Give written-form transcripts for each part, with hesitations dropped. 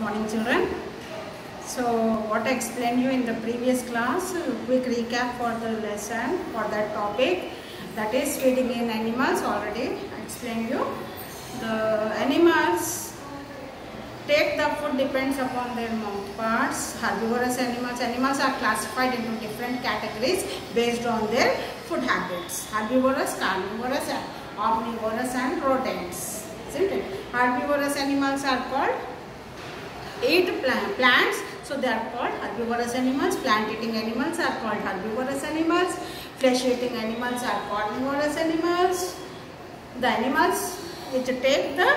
Morning children. So what I explained you in the previous class, quick recap for the lesson for that topic, that is feeding in animals. Already I explained you. The animals take the food depends upon their mouth parts. Herbivorous animals are classified into different categories based on their food habits. Herbivorous, carnivorous, omnivorous and rodents. Isn't it? Herbivorous animals are called eat plants, so they are called herbivorous animals. Plant eating animals are called herbivorous animals. Flesh eating animals are carnivorous animals. The animals which take the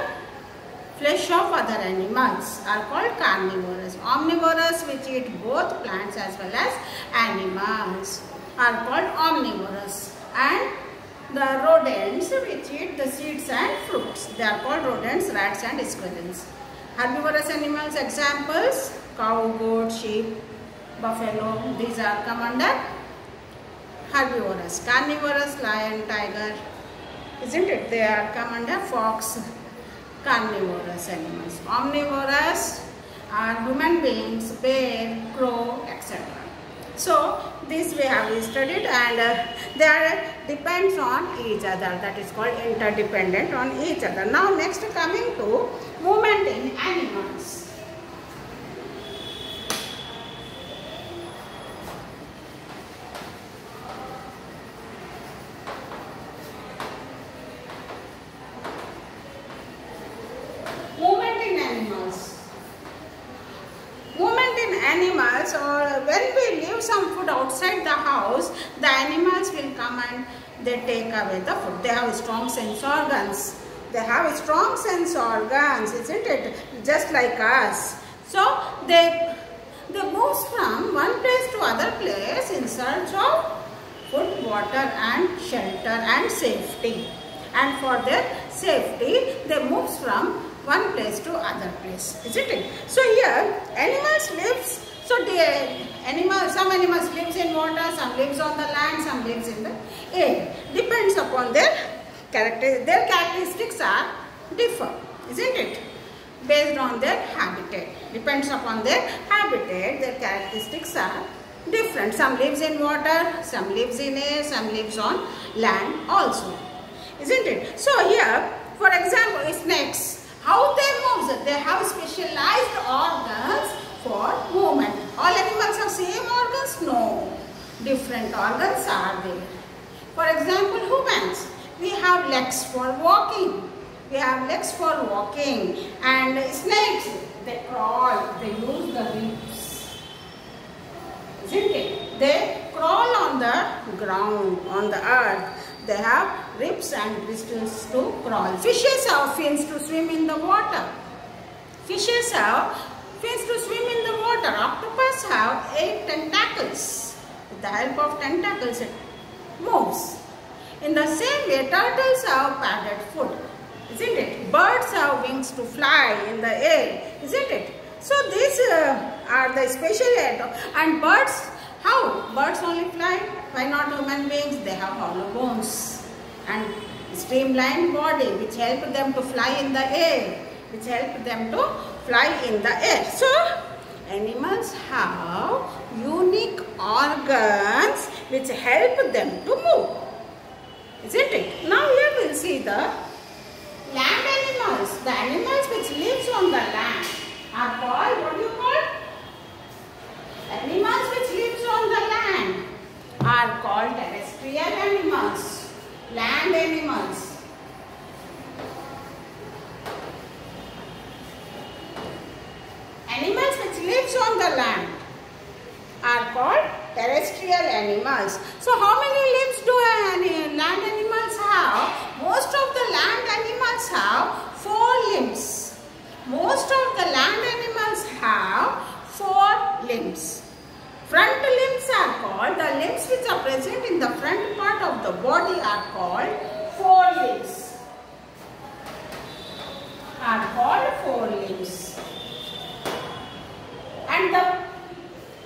flesh of other animals are called carnivorous. Omnivorous, which eat both plants as well as animals, are called omnivorous. And the rodents which eat the seeds and fruits, they are called rodents, rats and squirrels. Herbivorous animals examples: cow, goat, sheep, buffalo. These are come under herbivorous. Carnivorous, lion, tiger, isn't it? They are come under fox. Carnivorous animals. Omnivorous are human beings, bear, crow, etc. So this we have studied, and they are depends on each other. That is called interdependent on each other. Now next, coming to movement in animals. Movement in animals. Movement in animals, or when we leave some food outside the house, the animals will come and they take away the food. They have strong sense organs. They have strong sense organs, isn't it? Just like us. So they move from one place to other place in search of food, water and shelter and safety. And for their safety, they move from one place to other place, isn't it? So here animals lives. So some animals lives in water, some lives on the land, some lives in the air. Depends upon their character. Their characteristics are differ, isn't it? Based on their habitat. Depends upon their habitat. Their characteristics are different. Some lives in water, some lives in air, some lives on land also, isn't it? So here, for example, snakes. How they move? They have specialized organs for movement. All animals have same organs? No. Different organs are there. For example, humans. We have legs for walking. We have legs for walking. And snakes, they crawl. They use the ribs. Isn't it? They crawl on the ground, on the earth. They have ribs and bristles to crawl. Fishes have fins to swim in the water. Fishes have fins to swim in the water. Octopus have 8 tentacles. With the help of tentacles, it moves. In the same way, turtles have padded foot, isn't it? Birds have wings to fly in the air, isn't it? So these are the special. And birds, how? Birds only fly. Why not human beings? They have hollow bones and streamlined body which help them to fly in the air. So animals have unique organs which help them to move, isn't it? Now here we will see the land animals. The animals which lives on the land are called, what do you call? Animals which lives on the land are called terrestrial animals, land animals. Animals which lives on the land are called terrestrial animals. So how many limbs do land animals have? Most of the land animals have 4 limbs. Most of the land animals have 4 limbs. Front limbs are called, the limbs which are present in the front part of the body are called forelimbs. And the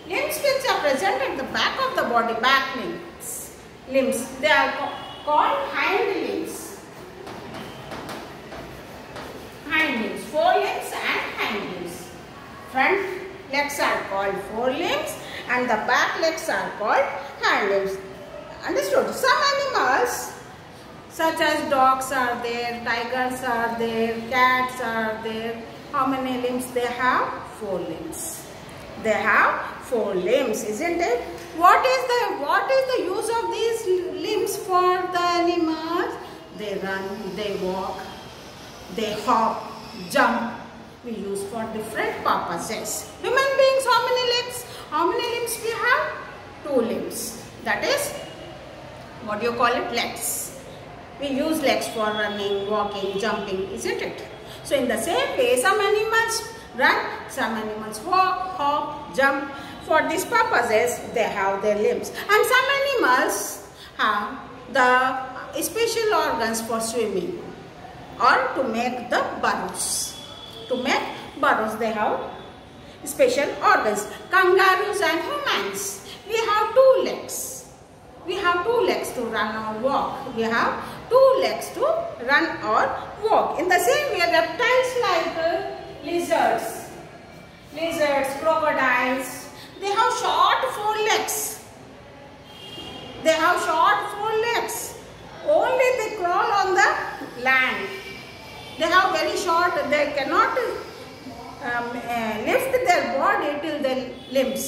limbs which are present at the back of the body, back limbs, they are called hind limbs. Forelimbs and hind limbs. front legs are called forelimbs and the back legs are called hind limbs. Understood? Some animals such as dogs are there, tigers are there, cats are there. How many limbs they have? 4 limbs. They have 4 limbs, isn't it? What is the use of these limbs for the animals? They run, they walk, they hop, jump. We use for different purposes. Human beings, how many legs? How many limbs we have? 2 limbs. That is, what do you call it? Legs. We use legs for running, walking, jumping, isn't it? So in the same way, some animals run, some animals walk, hop, jump. For these purposes, they have their limbs. And some animals have the special organs for swimming or to make the burrows. To make burrows, they have special organs. Kangaroos and humans, we have 2 legs. We have 2 legs to run or walk. We have 2 legs to run or walk. In the same way, reptiles like lizards, crocodiles, they have short 4 legs. They have short 4 legs. Only they crawl on the land. They have very short, they cannot lift their body till the limbs.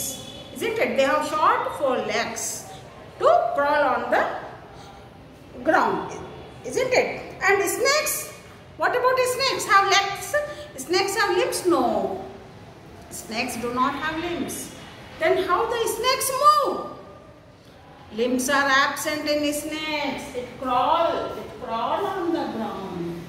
Isn't it? They have short 4 legs to crawl on the ground. Isn't it? And snakes, what about snakes? Have legs? Snakes have limbs? No. Snakes do not have limbs. Then how the snakes move? Limbs are absent in snakes. It crawl on the ground.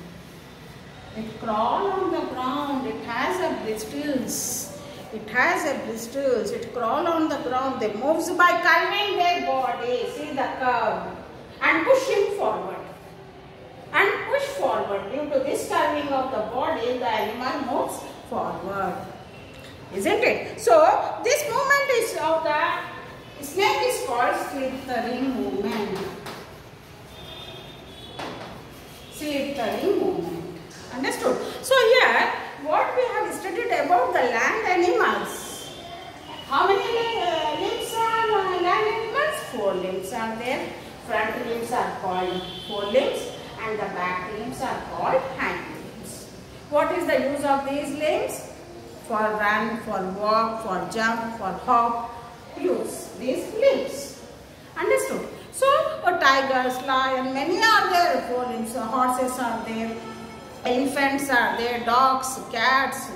It crawl on the ground. It has a bristles. It crawl on the ground. They moves by curving their body. See the curve. And pushing forward. And push forward. Due to this curving of the body, the animal moves forward. Isn't it? So, this movement is of the snake is called slithering movement. Slithering movement. Understood? So, here, what we have studied about the land animals. How many limbs are land animals? 4 limbs are there. Front limbs are called forelimbs and the back limbs are called hind limbs. What is the use of these limbs? For run, for walk, for jump, for hop, use these limbs. Understood? So, tigers, lion, many are there, 4 limbs, horses are there, elephants are there, dogs, cats,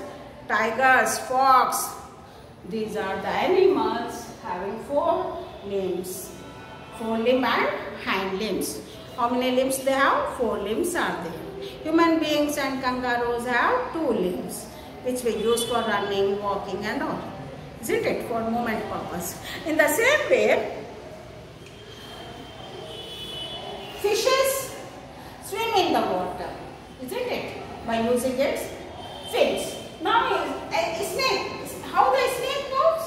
tigers, fox. These are the animals having 4 limbs. 4 limb and hind limbs. How many limbs they have? 4 limbs are there. Human beings and kangaroos have 2 limbs, which we use for running, walking and all. Isn't it? For movement purpose. In the same way, fishes swim in the water. Isn't it? By using its fins. Now, a snake. How the snake moves?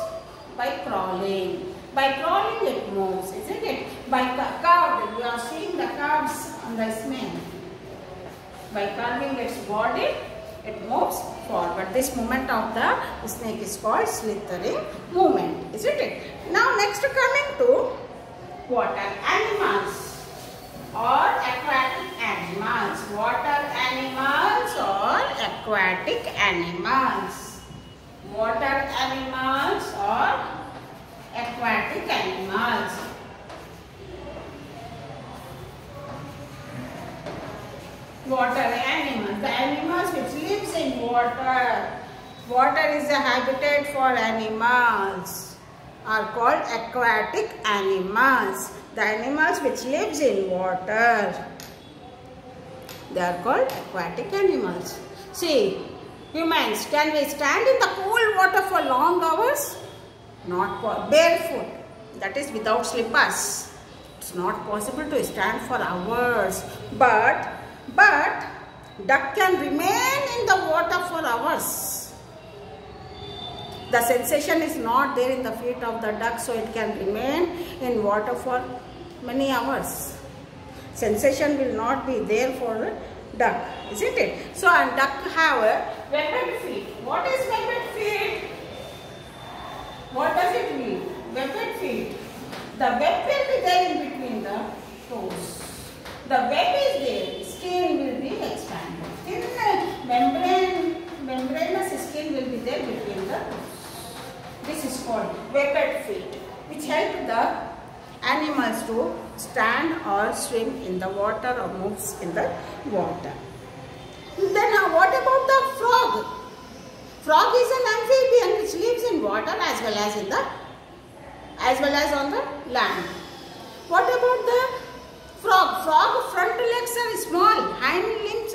By crawling. By crawling it moves. Isn't it? By curved. You are seeing the curves on the snake. By curving its body, it moves forward. This movement of the snake is called slithering movement, isn't it? Now next coming to water animals or aquatic animals. Water animals or aquatic animals. Water animals or aquatic animals. Water animals, the animals which lives in water. Water is a habitat for animals, are called aquatic animals. The animals which lives in water, they are called aquatic animals. See, humans, can we stand in the cool water for long hours? Not barefoot, that is without slippers. It's not possible to stand for hours. But duck can remain in the water for hours. The sensation is not there in the feet of the duck, so it can remain in water for many hours. Sensation will not be there for duck, isn't it? So, and duck have webbed feet. What is webbed feet? What does it mean? Webbed feet. The web will be there in between the toes. The web is there. Skin will be expanded. Thin membranous skin will be there between the toes. This is called webbed feet, which help the animals to stand or swim in the water or moves in the water. Then what about the frog? Frog is an amphibian which lives in water as well as on the land. What about the frog? Frog front legs are small, hind limbs,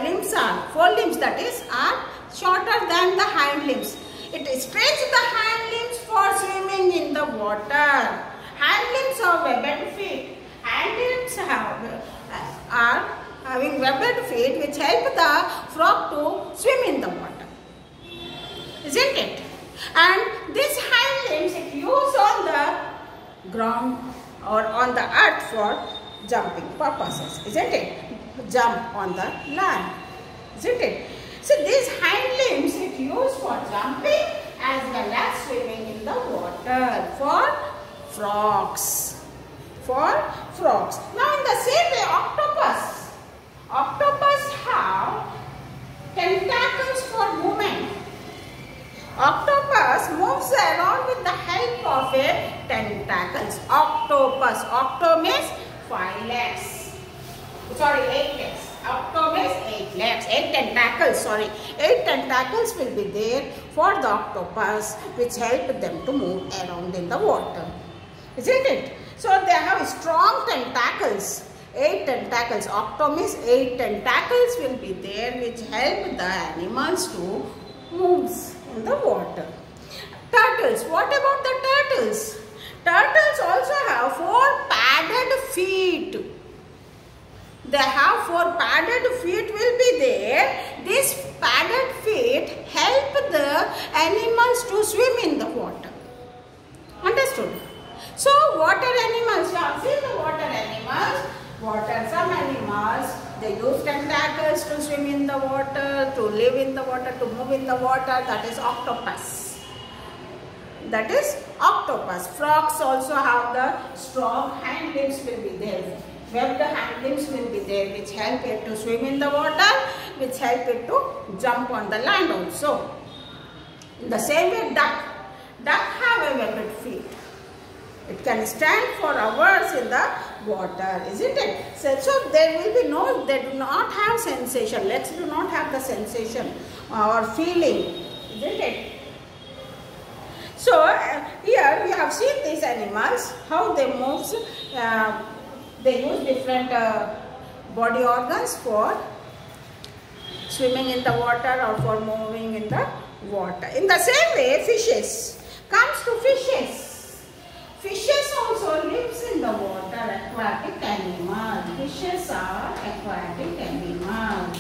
limbs are forelimbs, that is, are shorter than the hind limbs. It stretches the hind limbs for swimming in the water. Hind limbs are webbed feet. Hind limbs are having webbed feet which help the frog to swim in the water. Isn't it? And this hind limbs it used on the ground or on the earth for jumping purposes. Isn't it? Jump on the land. Isn't it? So these hind limbs it used for jumping as well as swimming in the water for frogs. Now in the same way octopus. Octopus have tentacles for movement. Octopus moves around with the help of a tentacles. Octopus. Octo means 5 legs. Sorry, 8 legs. Octo means 8 legs. 8 tentacles. Sorry. 8 tentacles will be there for the octopus which help them to move around in the water. Isn't it? So they have strong tentacles. 8 tentacles. Octo means 8 tentacles will be there which help the animals to move in the water. Turtles. What about the turtles? Turtles also have 4 padded feet. They have 4 padded feet will be there. These padded feet help the animals to swim in the water. Understood? So water animals, you have seen the water animals. Some animals, they use tentacles to swim in the water, to live in the water, to move in the water. That is octopus. That is octopus. Frogs also have the strong hind limbs will be there. Webbed hind limbs will be there which help it to swim in the water, which help it to jump on the land also. In the same way duck. Duck have a webbed feet. It can stand for hours in the water, isn't it? So there will be no, they do not have sensation. Legs do not have the sensation or feeling, isn't it? So here we have seen these animals, how they move. They use different body organs for swimming in the water or for moving in the water. In the same way, fishes. Comes to fishes. Fishes also lives in the water, aquatic animal. Fishes are aquatic animals.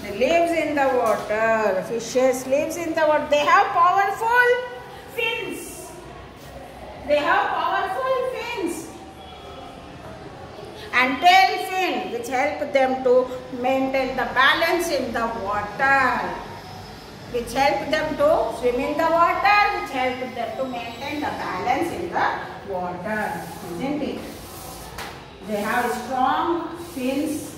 They lives in the water. Fishes lives in the water. They have powerful fins. They have powerful fins. And tail fin which help them to maintain the balance in the water. Which help them to swim in the water, which help them to maintain the balance in the water, isn't it? They have strong fins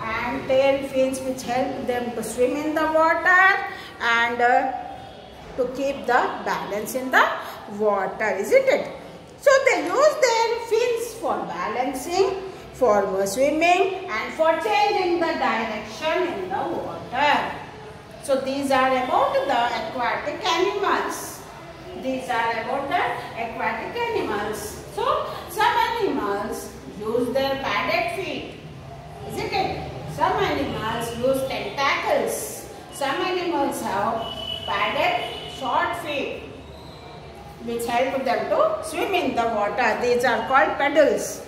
and tail fins which help them to swim in the water and to keep the balance in the water, isn't it? So they use their fins for balancing, for swimming and for changing the direction in the water. So these are about the aquatic animals. These are about the aquatic animals. So some animals use their padded feet. Isn't it? Some animals use tentacles. Some animals have padded short feet which help them to swim in the water. These are called paddles.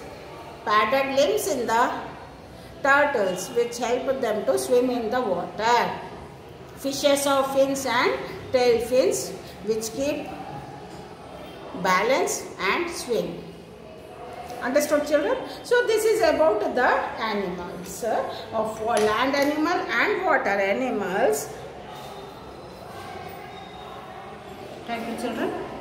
Padded limbs in the turtles which help them to swim in the water. Fishes have fins and tail fins which keep balance and swim. Understood, children? So this is about the animals of land animal and water animals. Thank you, children.